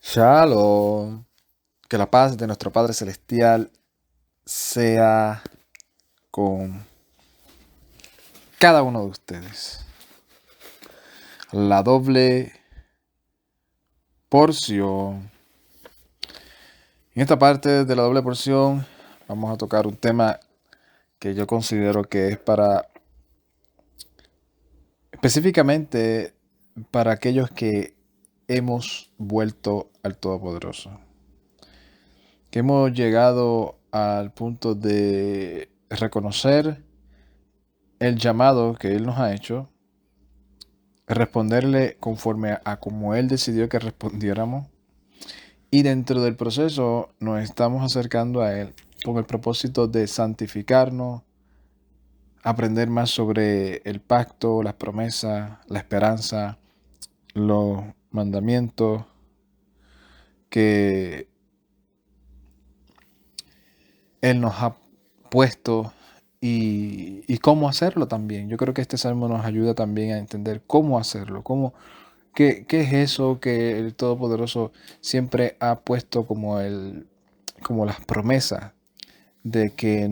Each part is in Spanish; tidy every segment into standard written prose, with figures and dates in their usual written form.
Shalom. Que la paz de nuestro Padre Celestial sea con cada uno de ustedes. La doble porción. En esta parte de la doble porción vamos a tocar un tema que yo considero que es específicamente para aquellos que hemos vuelto al Todopoderoso. Que hemos llegado al punto de reconocer el llamado que Él nos ha hecho, responderle conforme a como Él decidió que respondiéramos, y dentro del proceso nos estamos acercando a Él con el propósito de santificarnos, aprender más sobre el pacto, las promesas, la esperanza, los mandamientos que Él nos ha puesto y cómo hacerlo también. Yo creo que este salmo nos ayuda también a entender cómo hacerlo, ¿qué es eso que el Todopoderoso siempre ha puesto como las promesas de que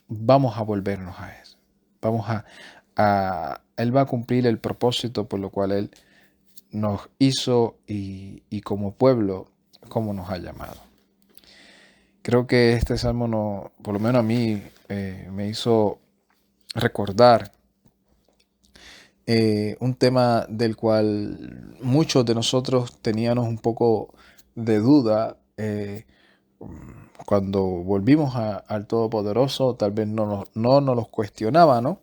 vamos a volvernos a Él? Él va a cumplir el propósito por lo cual Él nos hizo y como pueblo, como nos ha llamado. Creo que este salmo, no, por lo menos a mí, me hizo recordar un tema del cual muchos de nosotros teníamos un poco de duda cuando volvimos al Todopoderoso. Tal vez no nos los cuestionaba, ¿no?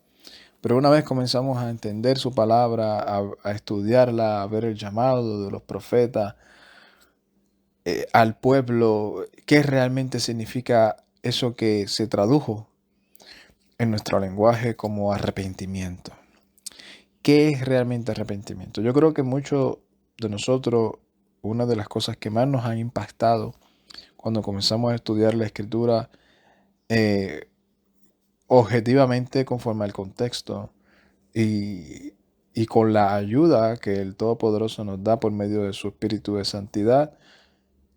Pero una vez comenzamos a entender su palabra, a estudiarla, a ver el llamado de los profetas al pueblo, qué realmente significa eso que se tradujo en nuestro lenguaje como arrepentimiento. ¿Qué es realmente arrepentimiento? Yo creo que muchos de nosotros, una de las cosas que más nos han impactado cuando comenzamos a estudiar la escritura eh, objetivamente conforme al contexto y, y con la ayuda que el Todopoderoso nos da por medio de su Espíritu de Santidad,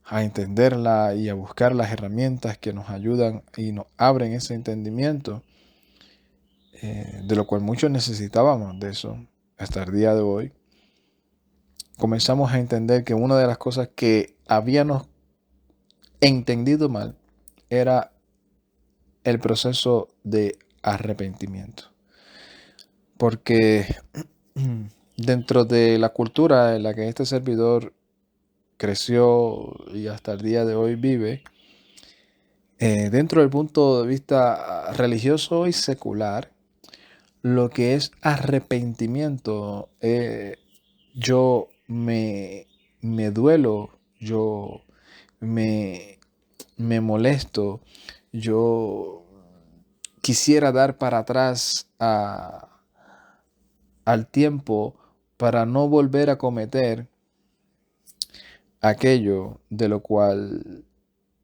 a entenderla y a buscar las herramientas que nos ayudan y nos abren ese entendimiento, de lo cual muchos necesitábamos de eso hasta el día de hoy. Comenzamos a entender que una de las cosas que habíamos entendido mal era el proceso de arrepentimiento. Porque dentro de la cultura en la que este servidor creció y hasta el día de hoy vive, dentro del punto de vista religioso y secular, lo que es arrepentimiento, yo me duelo, yo me molesto, yo quisiera dar para atrás al tiempo para no volver a cometer aquello de lo cual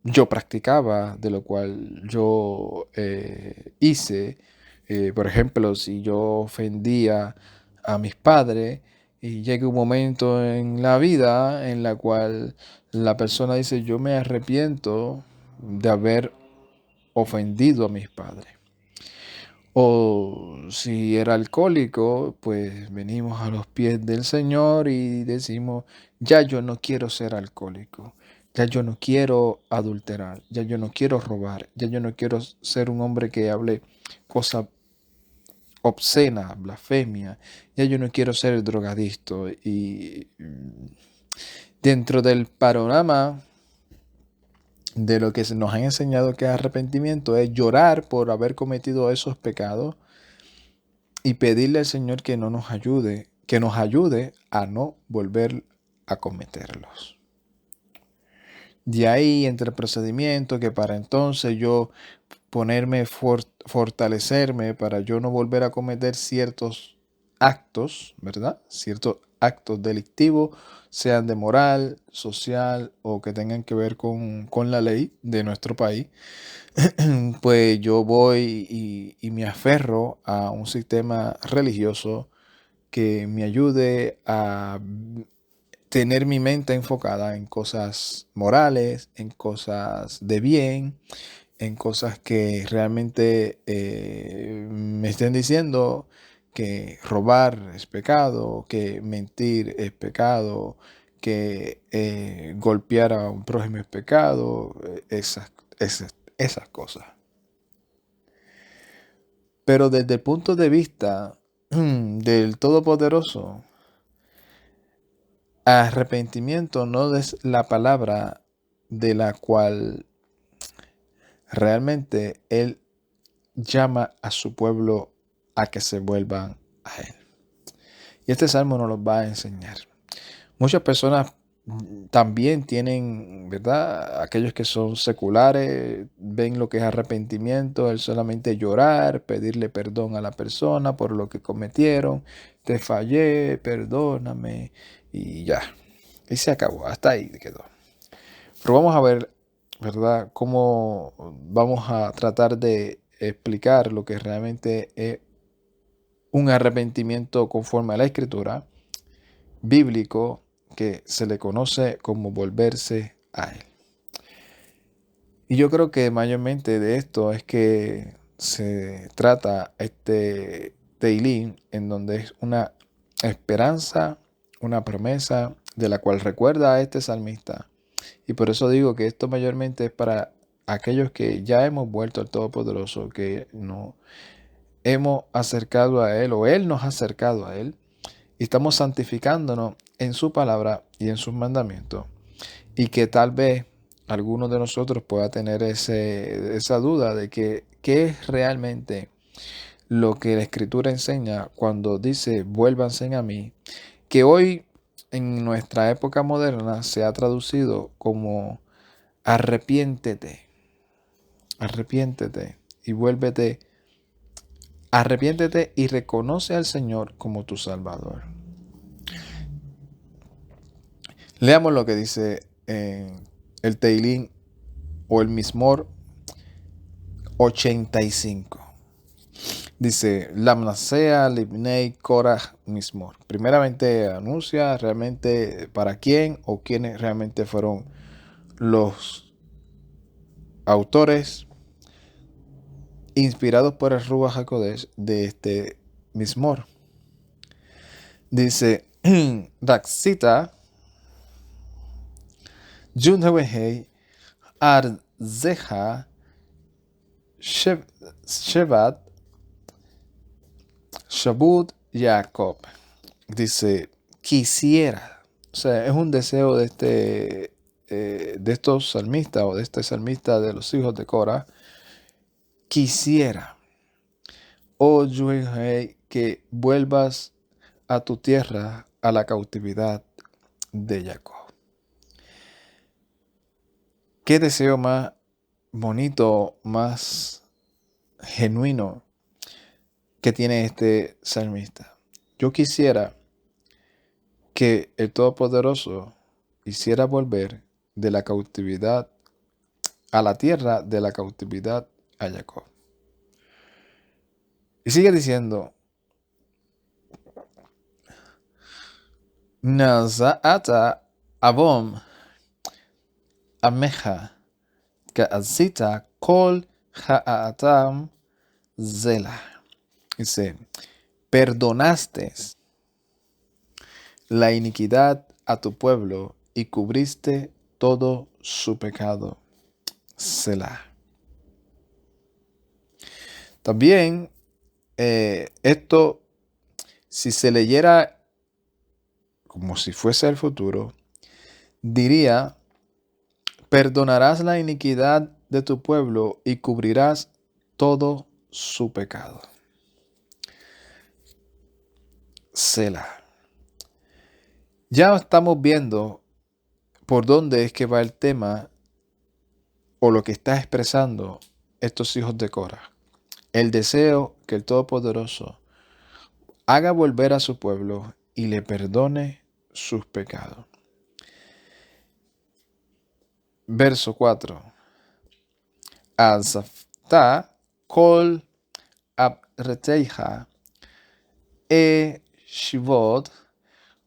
yo practicaba, de lo cual yo hice. Por ejemplo, si yo ofendía a mis padres y llega un momento en la vida en la cual la persona dice, yo me arrepiento de haber ofendido a mis padres. O si era alcohólico, pues venimos a los pies del Señor y decimos, ya yo no quiero ser alcohólico, ya yo no quiero adulterar, ya yo no quiero robar, ya yo no quiero ser un hombre que hable cosas obscenas, blasfemia, ya yo no quiero ser el drogadicto. Y dentro del panorama de lo que nos han enseñado que es arrepentimiento, es llorar por haber cometido esos pecados y pedirle al Señor que nos ayude a no volver a cometerlos. De ahí entre el procedimiento que para entonces yo fortalecerme para yo no volver a cometer ciertos actos, ¿verdad? Ciertos actos delictivos, sean de moral, social o que tengan que ver con la ley de nuestro país. Pues yo voy y me aferro a un sistema religioso que me ayude a tener mi mente enfocada en cosas morales, en cosas de bien, en cosas que realmente me estén diciendo que robar es pecado, que mentir es pecado, que golpear a un prójimo es pecado, esas cosas. Pero desde el punto de vista del Todopoderoso, arrepentimiento no es la palabra de la cual realmente Él llama a su pueblo a que se vuelvan a Él. Y este salmo nos lo va a enseñar. Muchas personas también tienen, ¿verdad? Aquellos que son seculares ven lo que es arrepentimiento, el solamente llorar, pedirle perdón a la persona por lo que cometieron. Te fallé, perdóname y ya. Y se acabó, hasta ahí quedó. Pero vamos a ver, ¿verdad? Cómo vamos a tratar de explicar lo que realmente es un arrepentimiento conforme a la Escritura bíblico que se le conoce como volverse a Él. Y yo creo que mayormente de esto es que se trata este Teilín, en donde es una esperanza, una promesa de la cual recuerda a este salmista. Y por eso digo que esto mayormente es para aquellos que ya hemos vuelto al Todopoderoso, que nos hemos acercado a Él o Él nos ha acercado a Él y estamos santificándonos en su palabra y en sus mandamientos. Y que tal vez alguno de nosotros pueda tener esa duda de que qué es realmente lo que la Escritura enseña cuando dice vuélvanse a mí, que hoy en nuestra época moderna se ha traducido como arrepiéntete, arrepiéntete y vuélvete, arrepiéntete y reconoce al Señor como tu Salvador. Leamos lo que dice el Teilín o el Mismor 85. Dice, Lamnasea Libnei Korah Mismor. Primeramente anuncia realmente para quién o quiénes realmente fueron los autores inspirados por el Ruach HaKodesh de este Mismor. Dice, Daxita Junhewehei Arzeja Shevat Shabut Jacob. Dice, quisiera. O sea, es un deseo de estos salmistas o de este salmista de los hijos de Cora. Quisiera, oh Yuhei, que vuelvas a tu tierra, a la cautividad de Jacob. Qué deseo más bonito, más genuino que tiene este salmista. Yo quisiera que el Todopoderoso hiciera volver de la cautividad a la tierra, de la cautividad a Jacob. Y sigue diciendo, Naza'ata Abom Ameja Ka'azita Kol Ha'atam Zela. Dice, perdonaste la iniquidad a tu pueblo y cubriste todo su pecado. Selah. También esto, si se leyera como si fuese el futuro, diría, perdonarás la iniquidad de tu pueblo y cubrirás todo su pecado. Selah. Ya estamos viendo por dónde es que va el tema o lo que está expresando estos hijos de Cora. El deseo que el Todopoderoso haga volver a su pueblo y le perdone sus pecados. Verso 4. Azafta kol abreteja e shivot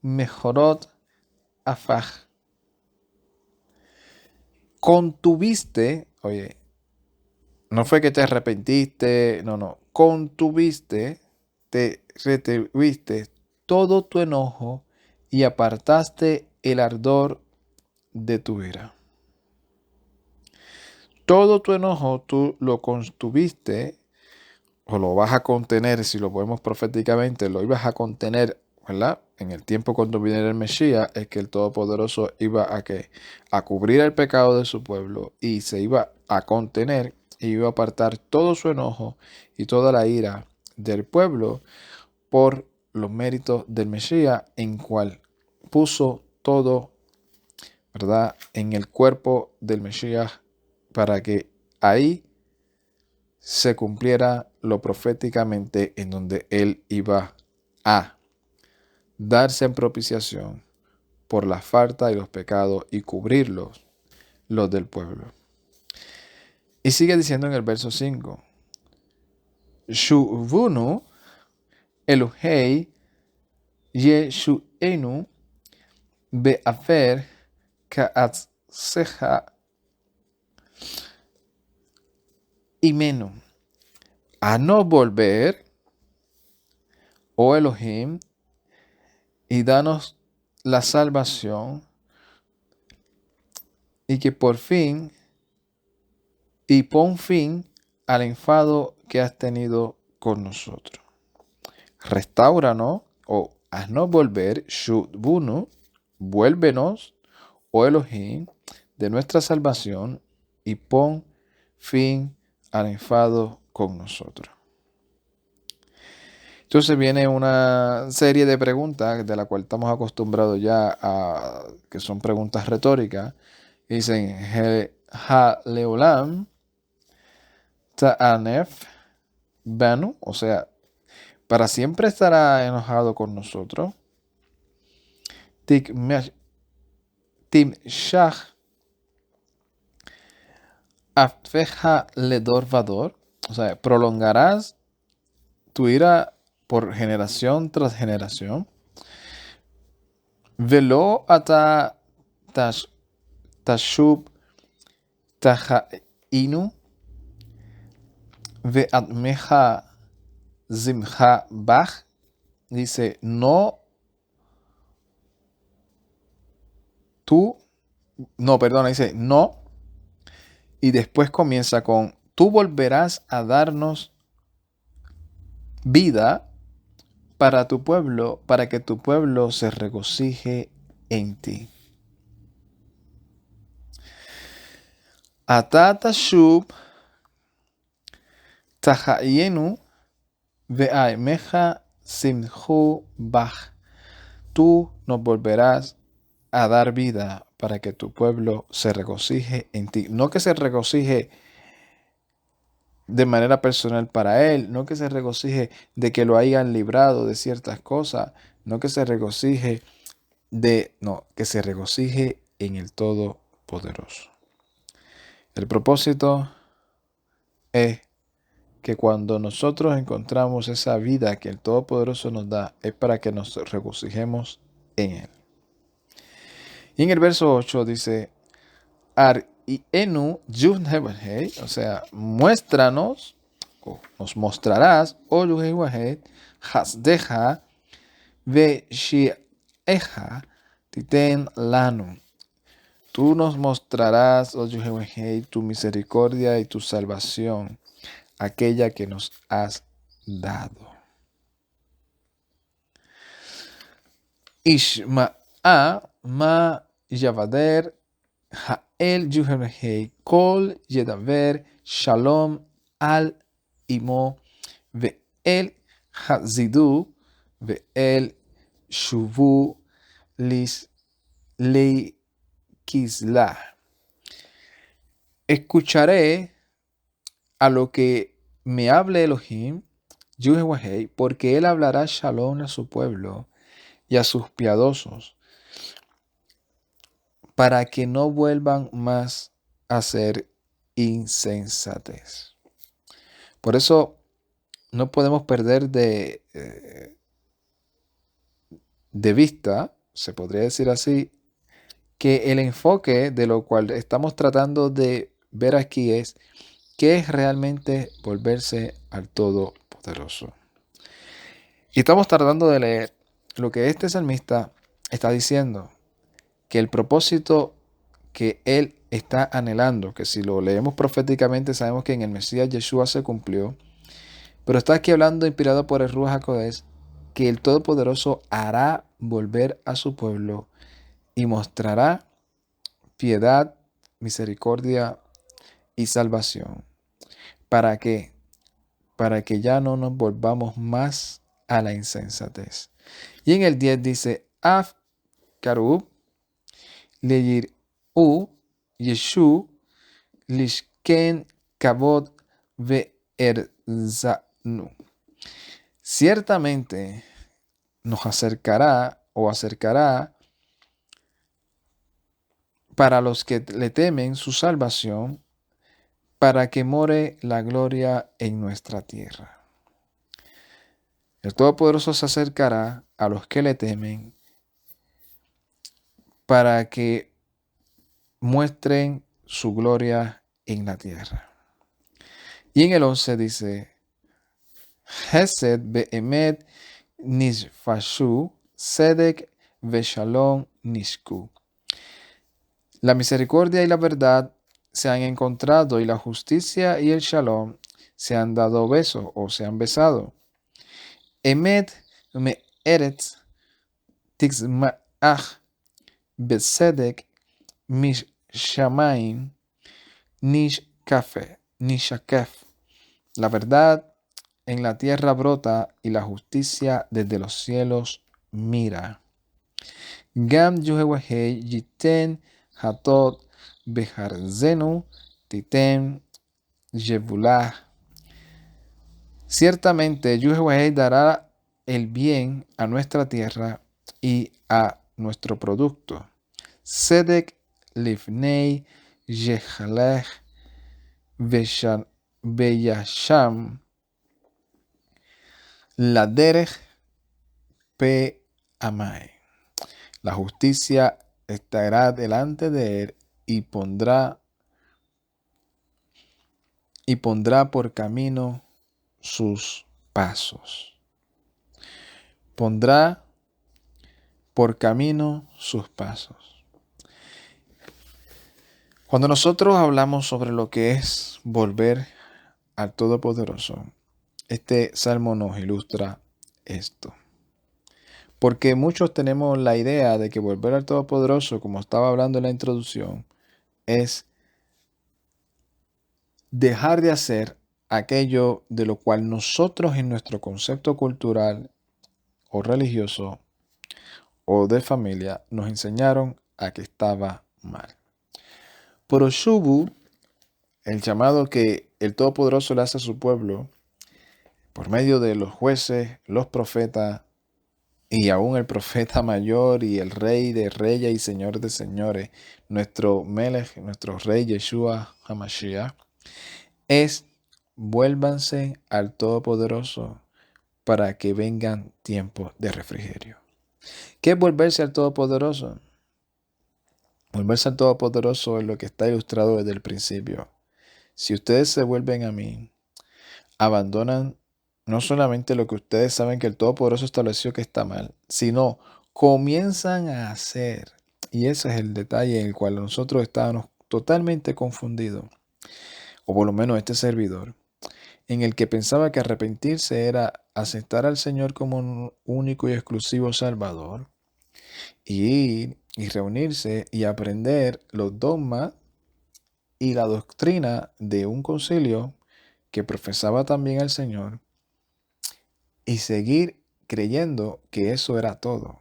mejorot afaj. Contuviste, oye, no fue que te arrepentiste, no, contuviste, te retuviste todo tu enojo y apartaste el ardor de tu ira. Todo tu enojo tú lo contuviste o lo vas a contener, si lo podemos proféticamente, lo ibas a contener, ¿verdad? En el tiempo cuando viniera el Mesías, es que el Todopoderoso iba a cubrir el pecado de su pueblo y se iba a contener y iba a apartar todo su enojo y toda la ira del pueblo por los méritos del Mesías, en cual puso todo, ¿verdad?, en el cuerpo del Mesías para que ahí se cumpliera lo proféticamente en donde él iba a darse en propiciación por la falta y los pecados y cubrirlos los del pueblo. Y sigue diciendo en el verso 5, Shuvunu Elohei Yeshuenu Be'afer Ka'atseja Imenu. A no volver, oh Elohim, y danos la salvación, y que por fin, y pon fin al enfado que has tenido con nosotros. Restáuranos, o haznos volver, Shudbunu, vuélvenos, oh Elohim, de nuestra salvación, y pon fin al enfado con nosotros. Entonces viene una serie de preguntas de la cual estamos acostumbrados ya a que son preguntas retóricas. Dicen Haleolam Ta'anef Banu, o sea, para siempre estará enojado con nosotros. Timshach Afeja Ledor Vador, o sea, prolongarás tu ira por generación tras generación. Velo ata tashub tahainu ve'atmeja zimha bach. Dice, no, dice, no. Y después comienza con, tú volverás a darnos vida para tu pueblo, para que tu pueblo se regocije en ti. Atata shub tahayenu ve'aimeja simhu bach. Tú nos volverás a dar vida para que tu pueblo se regocije en ti. No que se regocije de manera personal para él, no que se regocije de que lo hayan librado de ciertas cosas, no que se regocije que se regocije en el Todopoderoso. El propósito es que cuando nosotros encontramos esa vida que el Todopoderoso nos da, es para que nos regocijemos en él. Y en el verso 8 dice, Ar-enu Yuhnewahed, o sea, muéstranos, o nos mostrarás, O Yuhnewahed, Hasdeja, Ve-Shieha, Titen Lanu. Tú nos mostrarás, oh Yuhnewahed, tu misericordia y tu salvación, aquella que nos has dado. Ishma'a ma Yavader Ha'el Yuhnewahed Kol Yedaver Shalom al Imo Ve'el Hazidu Ve'el Shuvu Kislah. Escucharé a lo que me hable Elohim, Yuhnewahed, porque él hablará Shalom a su pueblo y a sus piadosos, para que no vuelvan más a ser insensatez. Por eso no podemos perder de vista, se podría decir así, que el enfoque de lo cual estamos tratando de ver aquí es qué es realmente volverse al Todopoderoso. Y estamos tratando de leer lo que este salmista está diciendo, que el propósito que él está anhelando, que si lo leemos proféticamente sabemos que en el Mesías Yeshua se cumplió, pero está aquí hablando inspirado por el Ruach HaKodesh, que el Todopoderoso hará volver a su pueblo y mostrará piedad, misericordia y salvación. ¿Para qué? Para que ya no nos volvamos más a la insensatez. Y en el 10 dice, Af Karub, Leyir U, Yeshu, Lishken Kabod Ve Erzanu. Ciertamente nos acercará o acercará para los que le temen su salvación, para que more la gloria en nuestra tierra. El Todopoderoso se acercará a los que le temen para que muestren su gloria en la tierra. Y en el 11 dice, Hesed be'emet nishfashu, sedek ve'shalom nishku. La misericordia y la verdad se han encontrado y la justicia y el shalom se han dado beso o se han besado. Emet me eretz tixma'ach besedek mish shamaim nish nishakef. La verdad en la tierra brota y la justicia desde los cielos mira. Gam Yuhewahei Yiten Hatot Beharzenu Titem Yevulah. Ciertamente Yuhewahei dará el bien a nuestra tierra y a nuestro producto. Sedek Lifnei Yehalech Beyasham Laderech Pe Amai. La justicia estará delante de él y pondrá por camino sus pasos. Pondrá por camino sus pasos. Cuando nosotros hablamos sobre lo que es volver al Todopoderoso, este salmo nos ilustra esto. Porque muchos tenemos la idea de que volver al Todopoderoso, como estaba hablando en la introducción, es dejar de hacer aquello de lo cual nosotros en nuestro concepto cultural o religioso o de familia nos enseñaron a que estaba mal. Pero Shubu, el llamado que el Todopoderoso le hace a su pueblo, por medio de los jueces, los profetas, y aún el profeta mayor y el rey de reyes y señor de señores, nuestro Melech, nuestro rey Yeshua HaMashiach, es vuélvanse al Todopoderoso para que vengan tiempos de refrigerio. ¿Qué es volverse al Todopoderoso? Volverse al Todopoderoso es lo que está ilustrado desde el principio. Si ustedes se vuelven a mí, abandonan no solamente lo que ustedes saben que el Todopoderoso estableció que está mal, sino comienzan a hacer. Y ese es el detalle en el cual nosotros estábamos totalmente confundidos, o por lo menos este servidor, en el que pensaba que arrepentirse era aceptar al Señor como un único y exclusivo Salvador, y ir y reunirse y aprender los dogmas y la doctrina de un concilio que profesaba también al Señor, y seguir creyendo que eso era todo.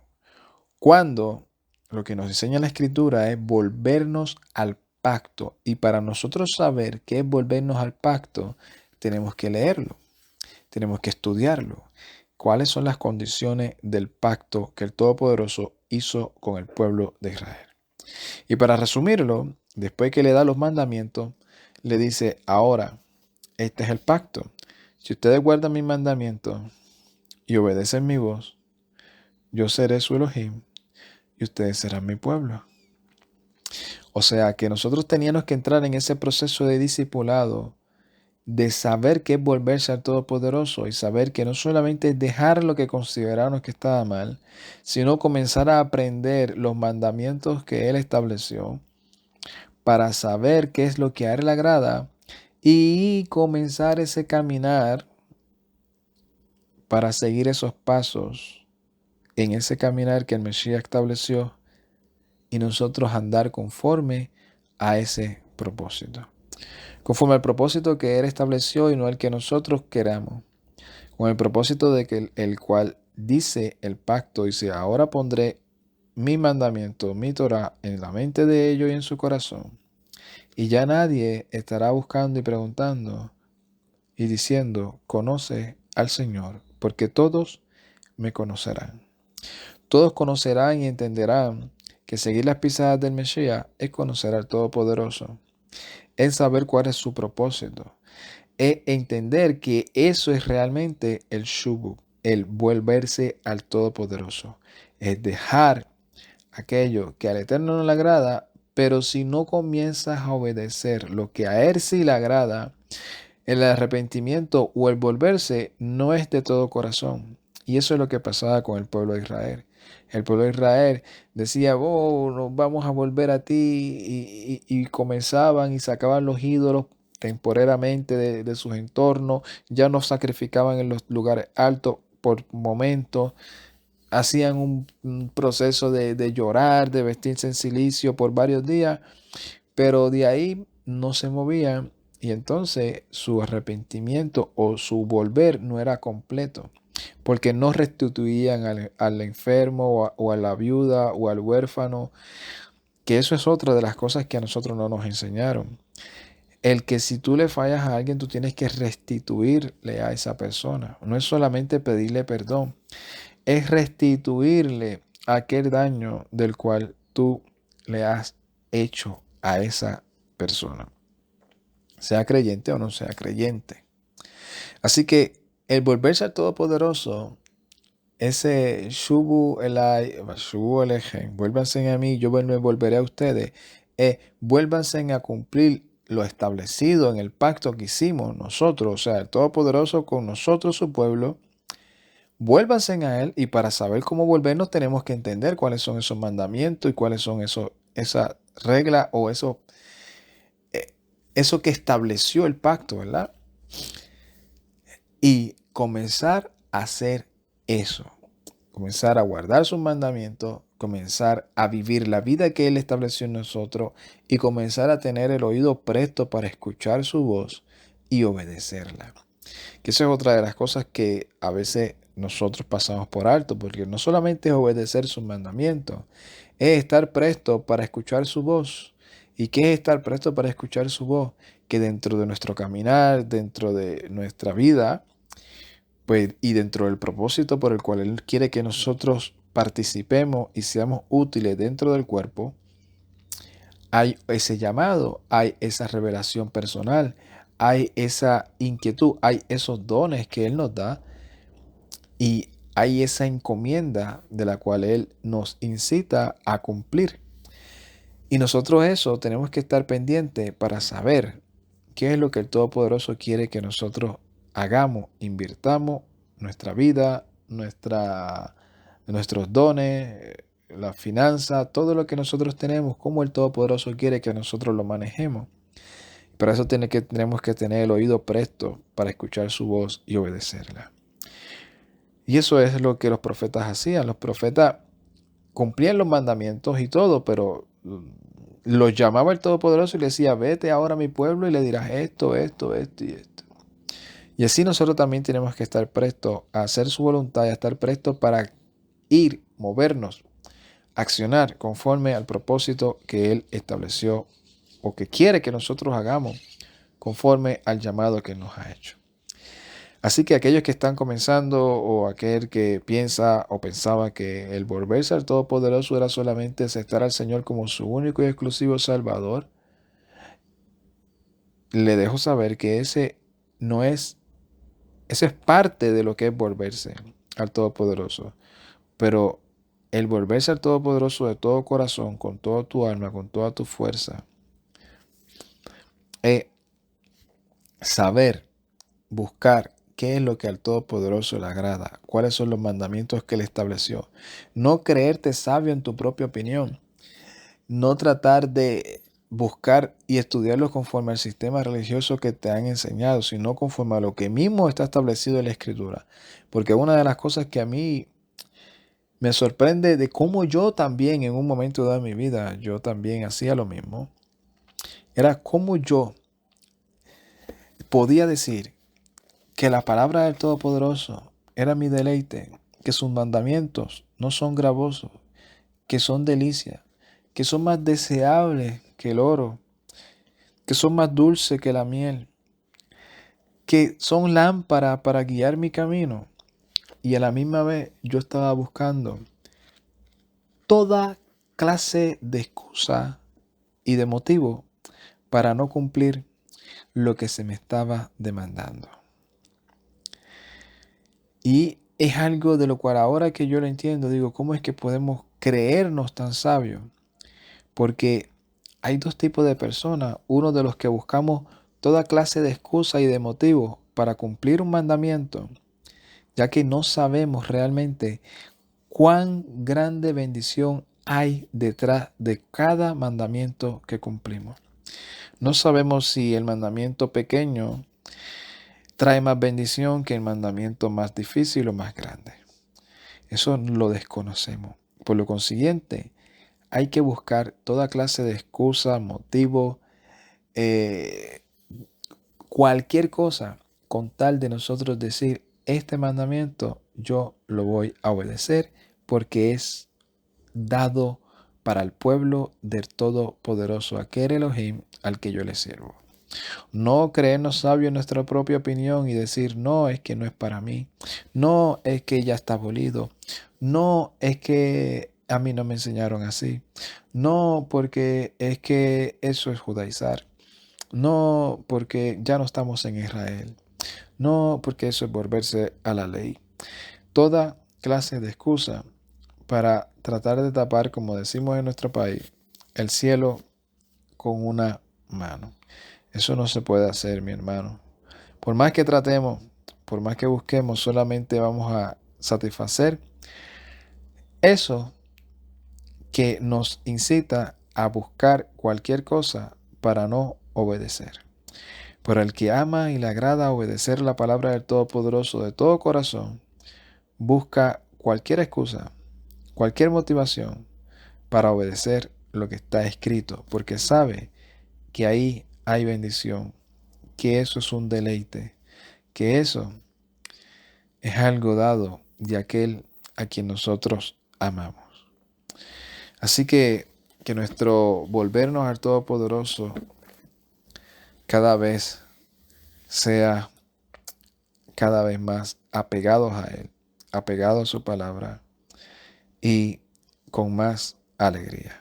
Cuando lo que nos enseña la Escritura es volvernos al pacto. Y para nosotros saber qué es volvernos al pacto, tenemos que leerlo, tenemos que estudiarlo. ¿Cuáles son las condiciones del pacto que el Todopoderoso hizo con el pueblo de Israel? Y para resumirlo, después que le da los mandamientos, le dice, ahora, este es el pacto. Si ustedes guardan mis mandamientos y obedecen mi voz, yo seré su Elohim y ustedes serán mi pueblo. O sea, que nosotros teníamos que entrar en ese proceso de discipulado, de saber qué es volverse al Todopoderoso y saber que no solamente es dejar lo que consideramos que estaba mal, sino comenzar a aprender los mandamientos que Él estableció para saber qué es lo que a Él le agrada y comenzar ese caminar para seguir esos pasos en ese caminar que el Mesías estableció y nosotros andar conforme a ese propósito. Conforme al propósito que Él estableció y no el que nosotros queramos. Con el propósito de que el cual dice el pacto, dice, ahora pondré mi mandamiento, mi Torah, en la mente de ellos y en su corazón. Y ya nadie estará buscando y preguntando y diciendo, conoce al Señor, porque todos me conocerán. Todos conocerán y entenderán que seguir las pisadas del Mesías es conocer al Todopoderoso, es saber cuál es su propósito, es entender que eso es realmente el shubu, el volverse al Todopoderoso, es dejar aquello que al Eterno no le agrada, pero si no comienzas a obedecer lo que a Él sí le agrada, el arrepentimiento o el volverse no es de todo corazón. Y eso es lo que pasaba con el pueblo de Israel. El pueblo de Israel decía, oh, nos vamos a volver a ti, y comenzaban y sacaban los ídolos temporariamente de sus entornos, ya no sacrificaban en los lugares altos por momentos, hacían un proceso de llorar, de vestirse en silicio por varios días, pero de ahí no se movían y entonces su arrepentimiento o su volver no era completo, porque no restituían al enfermo o a la viuda o al huérfano, que eso es otra de las cosas que a nosotros no nos enseñaron. El que si tú le fallas a alguien, tú tienes que restituirle a esa persona. No es solamente pedirle perdón, es restituirle aquel daño del cual tú le has hecho a esa persona, sea creyente o no sea creyente. Así que el volverse al Todopoderoso, ese Shubu Elai, Shubu Elechem, vuélvanse a mí, yo me volveré a ustedes, vuélvanse a cumplir lo establecido en el pacto que hicimos nosotros, o sea, el Todopoderoso con nosotros, su pueblo. Vuélvanse a Él, y para saber cómo volvernos tenemos que entender cuáles son esos mandamientos y cuáles son esas reglas o eso que estableció el pacto, ¿verdad? Y comenzar a hacer eso, comenzar a guardar sus mandamientos, comenzar a vivir la vida que Él estableció en nosotros y comenzar a tener el oído presto para escuchar su voz y obedecerla. Que esa es otra de las cosas que a veces nosotros pasamos por alto, porque no solamente es obedecer sus mandamientos, es estar presto para escuchar su voz. ¿Y qué es estar presto para escuchar su voz? Que dentro de nuestro caminar, dentro de nuestra vida, pues, y dentro del propósito por el cual Él quiere que nosotros participemos y seamos útiles dentro del cuerpo, hay ese llamado, hay esa revelación personal, hay esa inquietud, hay esos dones que Él nos da y hay esa encomienda de la cual Él nos incita a cumplir. Y nosotros eso tenemos que estar pendientes para saber qué es lo que el Todopoderoso quiere que nosotros hagamos, invirtamos nuestra vida, nuestros dones, la finanza, todo lo que nosotros tenemos, cómo el Todopoderoso quiere que nosotros lo manejemos. Para eso tenemos que tener el oído presto para escuchar su voz y obedecerla. Y eso es lo que los profetas hacían. Los profetas cumplían los mandamientos y todo, pero los llamaba el Todopoderoso y le decía, vete ahora a mi pueblo y le dirás esto, esto, esto y esto. Y así nosotros también tenemos que estar prestos a hacer su voluntad y a estar prestos para ir, movernos, accionar conforme al propósito que Él estableció o que quiere que nosotros hagamos conforme al llamado que nos ha hecho. Así que aquellos que están comenzando o aquel que piensa o pensaba que el volverse al Todopoderoso era solamente aceptar al Señor como su único y exclusivo Salvador, le dejo saber que ese es parte de lo que es volverse al Todopoderoso. Pero el volverse al Todopoderoso de todo corazón, con toda tu alma, con toda tu fuerza, es saber, buscar qué es lo que al Todopoderoso le agrada, cuáles son los mandamientos que él estableció. No creerte sabio en tu propia opinión, no tratar de buscar y estudiarlo conforme al sistema religioso que te han enseñado, sino conforme a lo que mismo está establecido en la Escritura. Porque una de las cosas que a mí me sorprende de cómo yo también en un momento de mi vida, yo también hacía lo mismo, era cómo yo podía decir que la palabra del Todopoderoso era mi deleite, que sus mandamientos no son gravosos, que son delicias, que son más deseables que el oro, que son más dulces que la miel, que son lámparas para guiar mi camino. Y a la misma vez yo estaba buscando toda clase de excusa y de motivo para no cumplir lo que se me estaba demandando. Y es algo de lo cual ahora que yo lo entiendo, digo, ¿cómo es que podemos creernos tan sabios? Porque hay dos tipos de personas. Uno de los que buscamos toda clase de excusa y de motivos para cumplir un mandamiento, ya que no sabemos realmente cuán grande bendición hay detrás de cada mandamiento que cumplimos. No sabemos si el mandamiento pequeño trae más bendición que el mandamiento más difícil o más grande. Eso lo desconocemos. Por lo consiguiente, hay que buscar toda clase de excusas, motivos, eh, cualquier cosa con tal de nosotros decir, este mandamiento yo lo voy a obedecer porque es dado para el pueblo del Todopoderoso, aquel Elohim al que yo le sirvo. No creernos sabios en nuestra propia opinión y decir, no, es que no es para mí. No, es que ya está abolido. No, es que a mí no me enseñaron así. No, porque es que eso es judaizar. No, porque ya no estamos en Israel. No, porque eso es volverse a la ley. Toda clase de excusa para tratar de tapar, como decimos en nuestro país, el cielo con una mano. Eso no se puede hacer, mi hermano. Por más que tratemos, por más que busquemos, solamente vamos a satisfacer eso que nos incita a buscar cualquier cosa para no obedecer. Pero el que ama y le agrada obedecer la palabra del Todopoderoso de todo corazón, busca cualquier excusa, cualquier motivación para obedecer lo que está escrito, porque sabe que ahí hay bendición, que eso es un deleite, que eso es algo dado de aquel a quien nosotros amamos. Así que nuestro volvernos al Todopoderoso cada vez sea cada vez más apegados a Él, apegados a su palabra y con más alegría.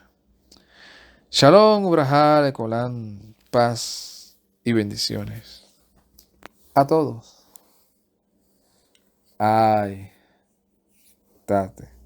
Shalom, Ubrahá, Ecolán, paz y bendiciones a todos. Ay, date.